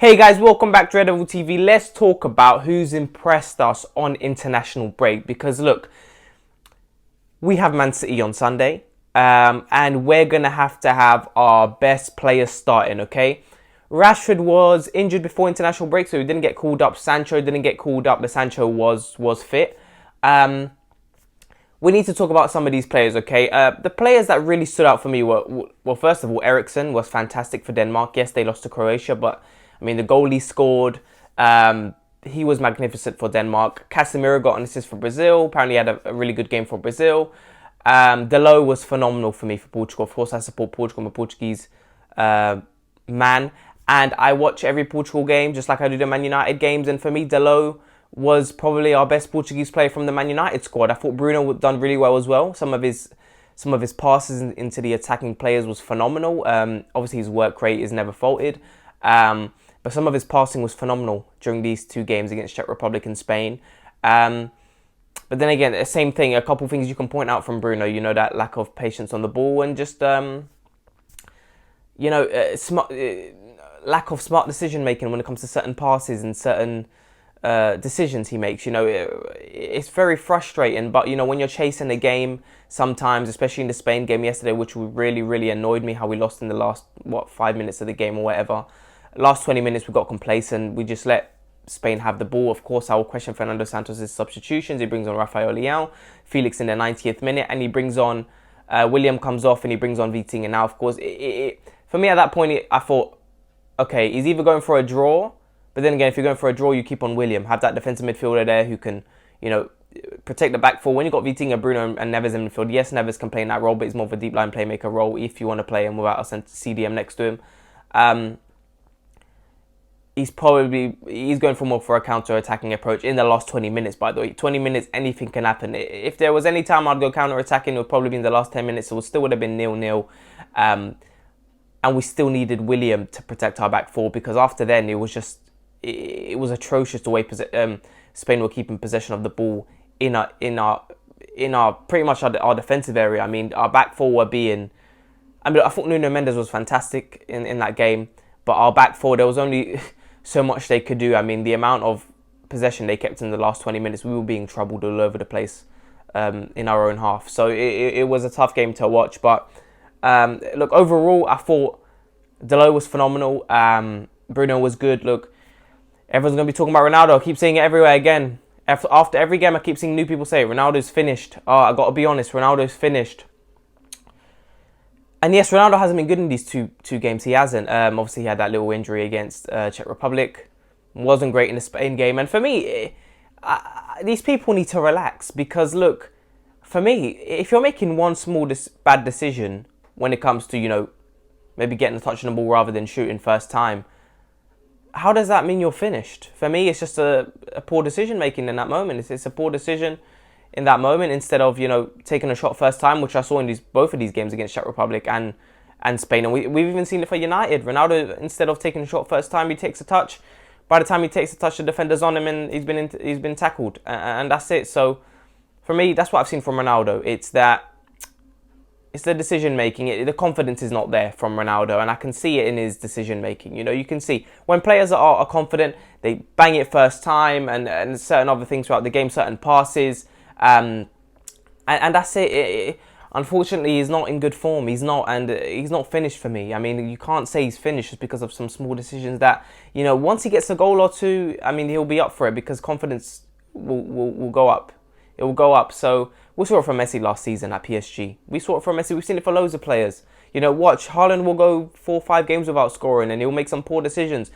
Hey guys, welcome back to Red Devil TV. Let's talk about who's impressed us on international break. Because look, we have Man City on Sunday, and we're going to have our best players starting, okay? Rashford was injured before international break, so he didn't get called up. Sancho didn't get called up, but Sancho was fit. We need to talk about some of these players, okay? The players that really stood out for me were, well, first of all, Eriksen was fantastic for Denmark. Yes, they lost to Croatia, but I mean, the goal he scored, he was magnificent for Denmark. Casemiro got an assist for Brazil. Apparently, he had a really good game for Brazil. Dalot was phenomenal for me for Portugal. Of course, I support Portugal. I'm a Portuguese man. And I watch every Portugal game, just like I do the Man United games. And for me, Dalot was probably our best Portuguese player from the Man United squad. I thought Bruno done really well as well. Some of his passes into the attacking players was phenomenal. Obviously, his work rate is never faulted. But some of his passing was phenomenal during these two games against Czech Republic and Spain. But then again, the same thing, a couple of things you can point out from Bruno, that lack of patience on the ball and just, lack of smart decision making when it comes to certain passes and certain decisions he makes. It's very frustrating, but, when you're chasing a game sometimes, especially in the Spain game yesterday, which really, really annoyed me how we lost in the last, 5 minutes of the game or whatever. Last 20 minutes, we got complacent. We just let Spain have the ball. Of course, I will question Fernando Santos' substitutions. He brings on Rafael Leão, Felix in the 90th minute, and he brings on William comes off and he brings on Vitinha. And now, of course, for me at that point, I thought, okay, he's either going for a draw, but then again, if you're going for a draw, you keep on William. Have that defensive midfielder there who can, protect the back four. When you've got Vitinha, Bruno, and Neves in midfield, yes, Neves can play in that role, but he's more of a deep line playmaker role if you want to play him without a CDM next to him. He's going for more for a counter-attacking approach in the last 20 minutes, by the way. 20 minutes, anything can happen. If there was any time I'd go counter-attacking, it would probably be in the last 10 minutes. So it still would have been 0-0. And we still needed William to protect our back four, because after then, it was atrocious the way Spain were keeping possession of the ball in our pretty much our defensive area. I mean, our back four were being... I thought Nuno Mendes was fantastic in that game, but our back four, there was only so much they could do. I mean, the amount of possession they kept in the last 20 minutes, we were being troubled all over the place in our own half. So it was a tough game to watch. But look, overall, I thought Dalot was phenomenal. Bruno was good. Look, everyone's going to be talking about Ronaldo. I keep seeing it everywhere again. After every game, I keep seeing new people say, Ronaldo's finished. Oh, I got to be honest, Ronaldo's finished. And yes, Ronaldo hasn't been good in these two games. He hasn't. Obviously, he had that little injury against Czech Republic. Wasn't great in the Spain game. And for me, these people need to relax. Because, look, for me, if you're making one small bad decision when it comes to, maybe getting a touch on the ball rather than shooting first time, how does that mean you're finished? For me, it's just a poor decision making in that moment. It's a poor decision in that moment, instead of taking a shot first time, which I saw in both of these games against Czech Republic and Spain, and we've even seen it for United. Ronaldo, instead of taking a shot first time, he takes a touch. By the time he takes a touch, the defender's on him and he's been tackled, and that's it. So for me, that's what I've seen from Ronaldo. It's the decision making. The confidence is not there from Ronaldo, and I can see it in his decision making. You can see when players are confident, they bang it first time, and certain other things throughout the game, certain passes. And that's it. Unfortunately, he's not in good form. He's not finished for me. I mean, you can't say he's finished just because of some small decisions that, once he gets a goal or two, I mean, he'll be up for it, because confidence will go up. It will go up. So we saw it from Messi last season at PSG. We saw it from Messi. We've seen it for loads of players. Watch, Haaland will go 4 or 5 games without scoring, and he'll make some poor decisions.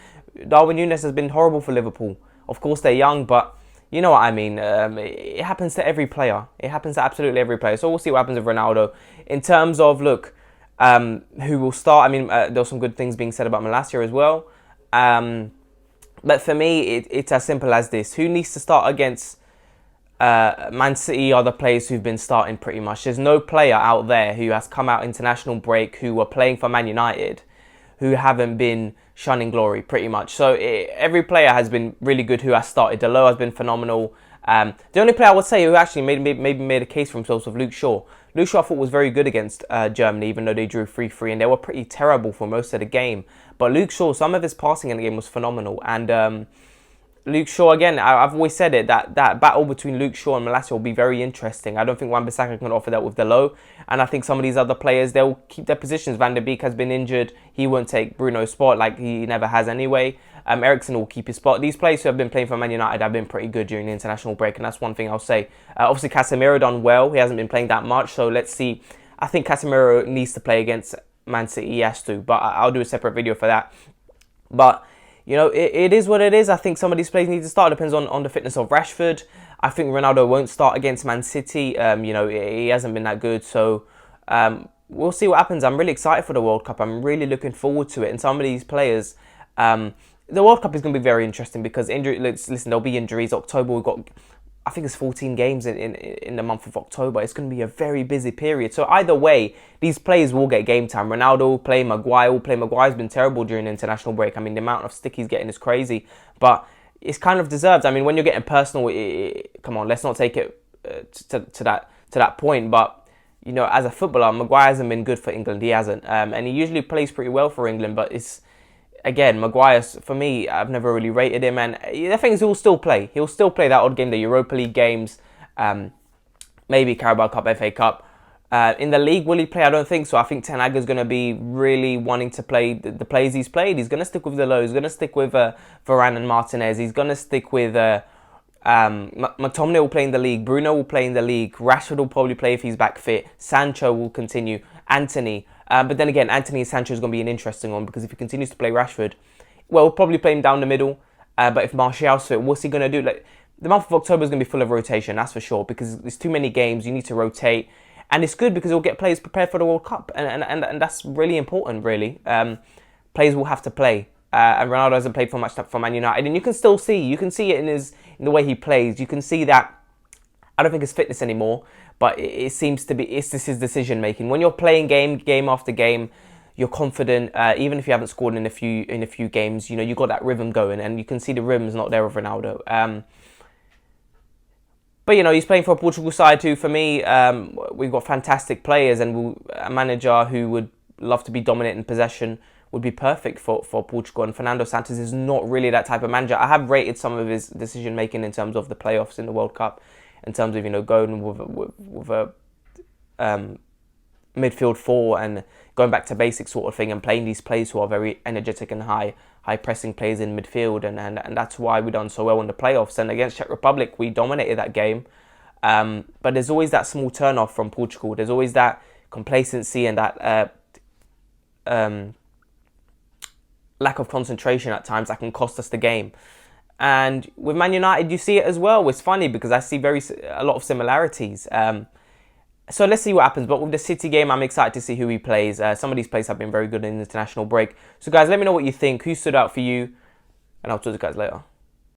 Darwin Núñez has been horrible for Liverpool. Of course, they're young, but you know what I mean. It happens to every player. It happens to absolutely every player. So we'll see what happens with Ronaldo. In terms of, look, who will start, I mean, there were some good things being said about Malacia as well. But for me, it's as simple as this. Who needs to start against Man City are the players who've been starting pretty much. There's no player out there who has come out international break who were playing for Man United who haven't been shunning glory, pretty much. So every player has been really good who has started. Dalot has been phenomenal. The only player I would say who actually maybe made a case for himself was Luke Shaw. Luke Shaw I thought was very good against Germany, even though they drew 3-3 and they were pretty terrible for most of the game. But Luke Shaw, some of his passing in the game was phenomenal. And Luke Shaw, again, I've always said it, that battle between Luke Shaw and Malacia will be very interesting. I don't think Wan-Bissaka can offer that with the low. And I think some of these other players, they'll keep their positions. Van der Beek has been injured. He won't take Bruno's spot like he never has anyway. Eriksen will keep his spot. These players who have been playing for Man United have been pretty good during the international break. And that's one thing I'll say. Obviously, Casemiro done well. He hasn't been playing that much. So let's see. I think Casemiro needs to play against Man City. He has to. But I'll do a separate video for that. But you know, it is what it is. I think some of these players need to start. It depends on the fitness of Rashford. I think Ronaldo won't start against Man City. You know, he hasn't been that good. So we'll see what happens. I'm really excited for the World Cup. I'm really looking forward to it. And some of these players, the World Cup is going to be very interesting because listen, there'll be injuries. October, we've got, I think it's 14 games in the month of October. It's going to be a very busy period. So either way, these players will get game time. Ronaldo will play, Maguire will play. Maguire's been terrible during the international break. I mean, the amount of stick he's getting is crazy. But it's kind of deserved. I mean, when you're getting personal, come on, let's not take it to that point. But, you know, as a footballer, Maguire hasn't been good for England. He hasn't. And he usually plays pretty well for England. But it's, again, Maguire, for me, I've never really rated him. And the thing is, he'll still play. He'll still play that odd game, the Europa League games, maybe Carabao Cup, FA Cup. In the league, will he play? I don't think so. I think Ten Hag is going to be really wanting to play the players he's played. He's going to stick with the lows. He's going to stick with Varane and Martinez. He's going to stick with McTominay will play in the league. Bruno will play in the league. Rashford will probably play if he's back fit. Sancho will continue. Anthony. But then again, Anthony and Sancho is going to be an interesting one because if he continues to play Rashford, well, we'll probably play him down the middle. But if Martial's fit, what's he going to do? Like, the month of October is going to be full of rotation, that's for sure, because there's too many games. You need to rotate. And it's good because it'll get players prepared for the World Cup. And that's really important, really. Players will have to play. And Ronaldo hasn't played for much for Man United. And you can still see, you can see it in the way he plays. You can see that, I don't think it's fitness anymore, but it seems to be, it's just his decision making. When you're playing game after game, you're confident. Even if you haven't scored in a few games, you know, you got that rhythm going, and you can see the rhythm's not there with Ronaldo. But, you know, he's playing for a Portugal side too. For me, we've got fantastic players, and a manager who would love to be dominant in possession would be perfect for Portugal. And Fernando Santos is not really that type of manager. I have rated some of his decision making in terms of the playoffs in the World Cup, in terms of, you know, going with a midfield four and going back to basics sort of thing, and playing these players who are very energetic and high pressing players in midfield, and that's why we done so well in the playoffs. And against Czech Republic, we dominated that game. But there's always that small turn off from Portugal. There's always that complacency and that lack of concentration at times that can cost us the game. And with Man United, you see it as well. It's funny because I see a lot of similarities. So let's see what happens. But with the City game, I'm excited to see who he plays. Some of these players have been very good in the international break. So guys, let me know what you think. Who stood out for you? And I'll talk to you guys later.